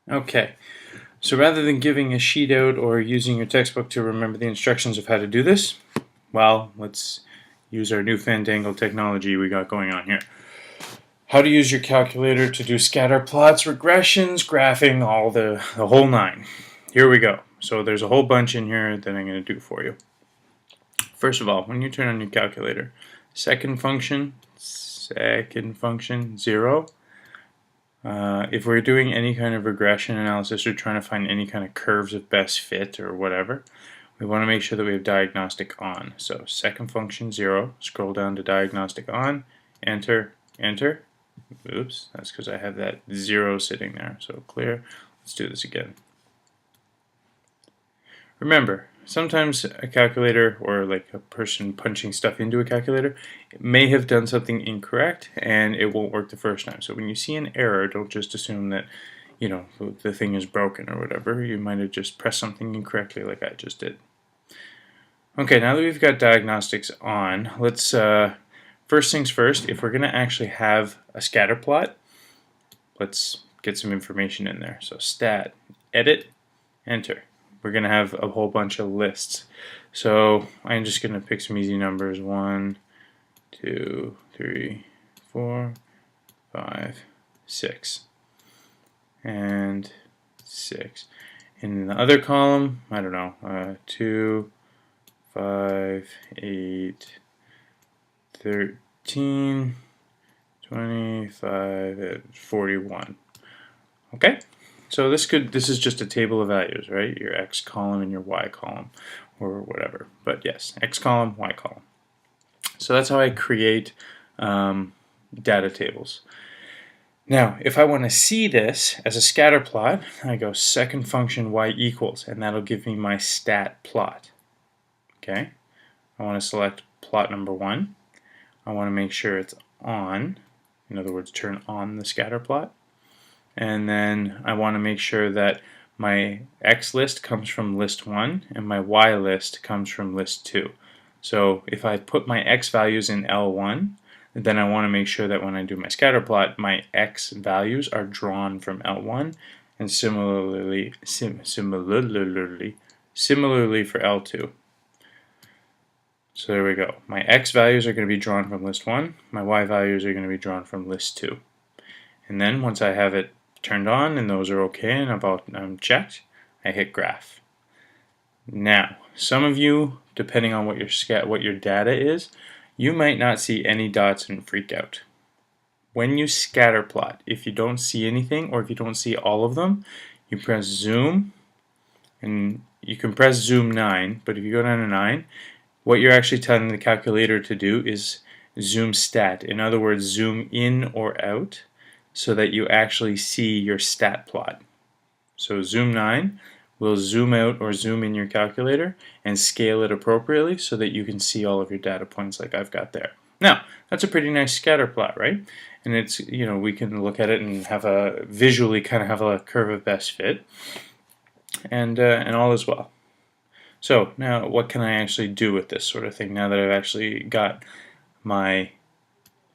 Okay, so rather than giving a sheet out or using your textbook to remember the instructions of how to do this, well, let's use our new fandangled technology we got going on here. How to use your calculator to do scatter plots, regressions, graphing, all the whole nine. Here we go. So there's a whole bunch in here that I'm going to do for you. First of all, when you turn on your calculator, second function, 0. If we're doing any kind of regression analysis or trying to find any kind of curves of best fit or whatever, we want to make sure that we have diagnostic on. So second function 0, scroll down to diagnostic on, enter, enter. Oops, that's because I have that 0 sitting there. So clear. Let's do this again. Remember, sometimes a calculator or like a person punching stuff into a calculator may have done something incorrect and it won't work the first time. So when you see an error, don't just assume that the thing is broken or whatever. You might have just pressed something incorrectly like I just did. Okay, now that we've got diagnostics on, let's first things first, if we're going to actually have a scatter plot, let's get some information in there. So stat, edit, enter. We're going to have a whole bunch of lists. So I'm just going to pick some easy numbers. 1, 2, 3, 4, 5, 6. And 6. In the other column, I don't know, 2, 5, 8, 13, 25, 41. Okay? So this is just a table of values, right? Your X column and your Y column, or whatever. But yes, X column, Y column. So that's how I create data tables. Now, if I want to see this as a scatter plot, I go second function Y equals, and that'll give me my stat plot. Okay? I want to select plot number 1. I want to make sure it's on. In other words, turn on the scatter plot. And then I want to make sure that my X list comes from list 1 and my Y list comes from list 2. So if I put my X values in L1, then I want to make sure that when I do my scatter plot, my X values are drawn from L1, and similarly for L2. So there we go. My X values are going to be drawn from list 1, my Y values are going to be drawn from list 2. And then once I have it turned on and those are okay and I'm checked, I hit graph. Now, some of you, depending on what your data is, you might not see any dots and freak out. When you scatter plot, if you don't see anything or if you don't see all of them, you press zoom, and you can press zoom 9, but if you go down to 9, what you're actually telling the calculator to do is zoom stat. In other words, zoom in or out so that you actually see your stat plot. So zoom 9 will zoom out or zoom in your calculator and scale it appropriately so that you can see all of your data points like I've got there. Now, that's a pretty nice scatter plot, right? And it's, we can look at it and have a visually kind of have a curve of best fit and all is well. So now what can I actually do with this sort of thing now that I've actually got my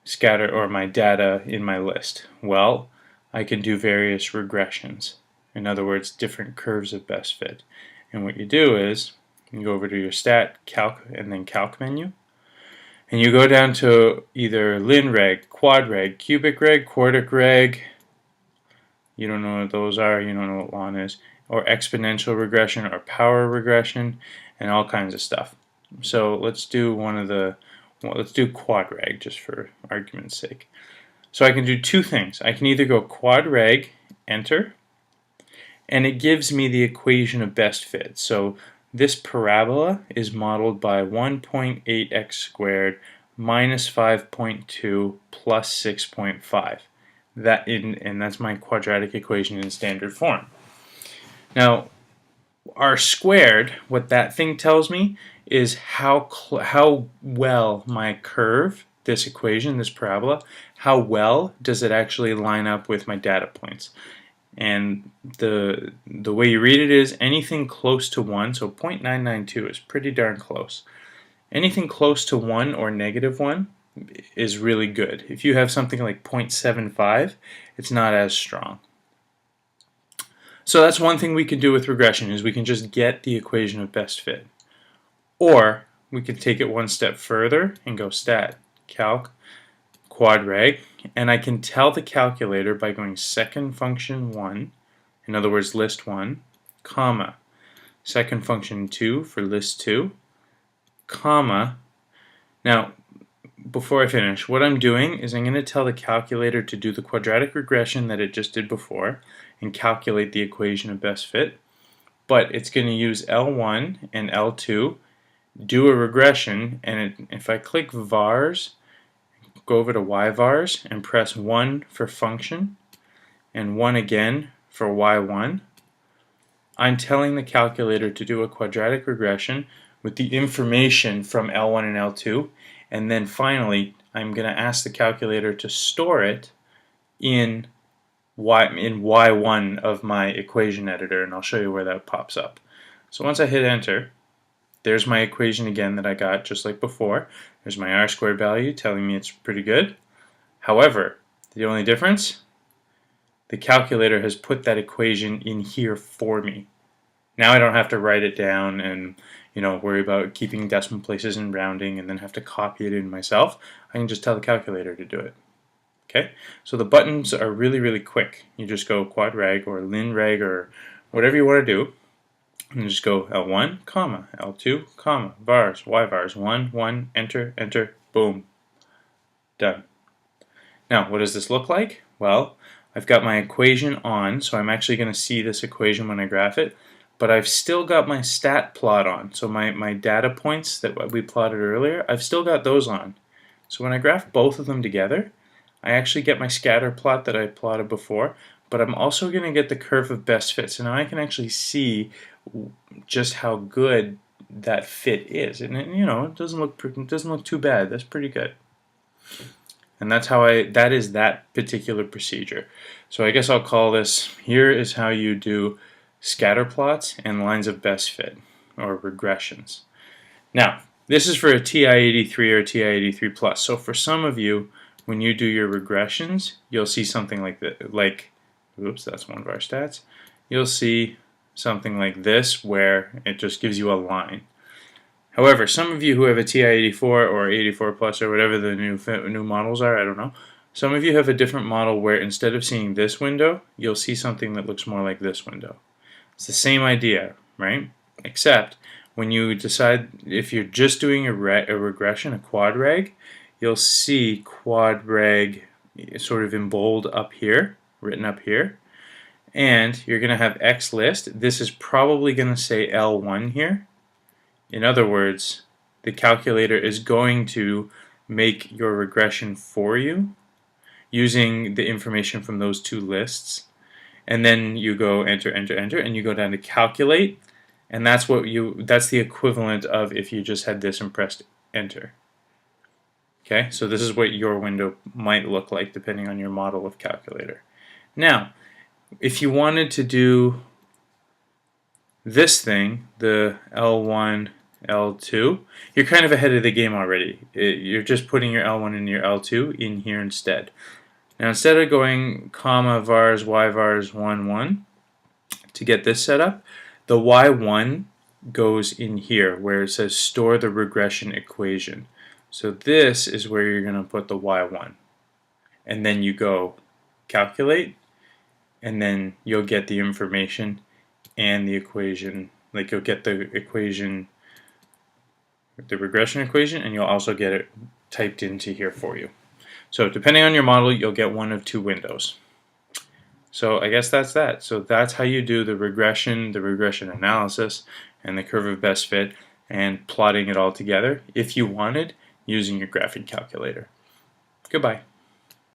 scatter or my data in my list? Well, I can do various regressions. In other words, different curves of best fit. And what you do is you go over to your stat, calc, and then calc menu. And you go down to either linreg, quadreg, cubic reg, quartic reg. You don't know what those are, you don't know what ln is. Or exponential regression or power regression and all kinds of stuff. So let's do let's do quadreg just for argument's sake. So I can do two things. I can either go quadreg, enter, and it gives me the equation of best fit. So this parabola is modeled by 1.8x squared minus 5.2 plus 6.5. And that's my quadratic equation in standard form. Now, r squared, what that thing tells me is how well my curve, this equation, this parabola, how well does it actually line up with my data points. And the way you read it is anything close to 1, so 0.992 is pretty darn close. Anything close to 1 or negative 1 is really good. If you have something like 0.75, it's not as strong. So that's one thing we can do with regression, is we can just get the equation of best fit. Or we could take it one step further and go stat, calc, quadrag, and I can tell the calculator by going second function 1, in other words list 1, comma, second function 2 for list 2, comma. Now, before I finish, what I'm doing is I'm going to tell the calculator to do the quadratic regression that it just did before and calculate the equation of best fit, but it's going to use L1 and L2, do a regression, and if I click vars, go over to yvars and press 1 for function and 1 again for y1, I'm telling the calculator to do a quadratic regression with the information from L1 and L2, and then finally I'm going to ask the calculator to store it in y1 of my equation editor, and I'll show you where that pops up. So once I hit enter, there's my equation again that I got just like before. There's my r squared value telling me it's pretty good. However, the only difference, the calculator has put that equation in here for me. Now I don't have to write it down and worry about keeping decimal places and rounding and then have to copy it in myself. I can just tell the calculator to do it. Okay, so the buttons are really, really quick. You just go quadrag or linreg or whatever you want to do, and just go L1, comma, L2, comma, vars, yvars, 1, 1, enter, enter, boom, done. Now, what does this look like? Well, I've got my equation on, so I'm actually going to see this equation when I graph it, but I've still got my stat plot on. So my data points that we plotted earlier, I've still got those on. So when I graph both of them together, I actually get my scatter plot that I plotted before, but I'm also going to get the curve of best fit. So now I can actually see just how good that fit is, and it doesn't look too bad. That's pretty good. And that is that particular procedure. So I guess I'll call this, here is how you do scatter plots and lines of best fit, or regressions. Now, this is for a TI-83 or TI-83 plus. So for some of you, when you do your regressions, you'll see something like that. Oops, that's one of our stats. You'll see something like this where it just gives you a line. However, some of you who have a TI-84 or 84 plus or whatever the new models are, I don't know, some of you have a different model where instead of seeing this window, you'll see something that looks more like this window. It's the same idea, right? Except when you decide, if you're just doing a regression, a quadrag, you'll see quadrag sort of in bold up here, written up here, and you're going to have X list. This is probably going to say L1 here. In other words, the calculator is going to make your regression for you using the information from those two lists, and then you go enter, enter, enter, and you go down to calculate, and that's the equivalent of if you just had this and pressed enter. Okay, so this is what your window might look like depending on your model of calculator. Now, if you wanted to do this thing, the L1, L2, you're kind of ahead of the game already. You're just putting your L1 and your L2 in here instead. Now, instead of going comma vars, yvars, 1, 1 to get this set up, the y1 goes in here where it says store the regression equation. So this is where you're going to put the y1. And then you go calculate, and then you'll get the information and the equation. Like, you'll get the equation, the regression equation, and you'll also get it typed into here for you. So depending on your model, you'll get one of two windows. So I guess that's that. So that's how you do the regression analysis, and the curve of best fit, and plotting it all together if you wanted, using your graphing calculator. Goodbye.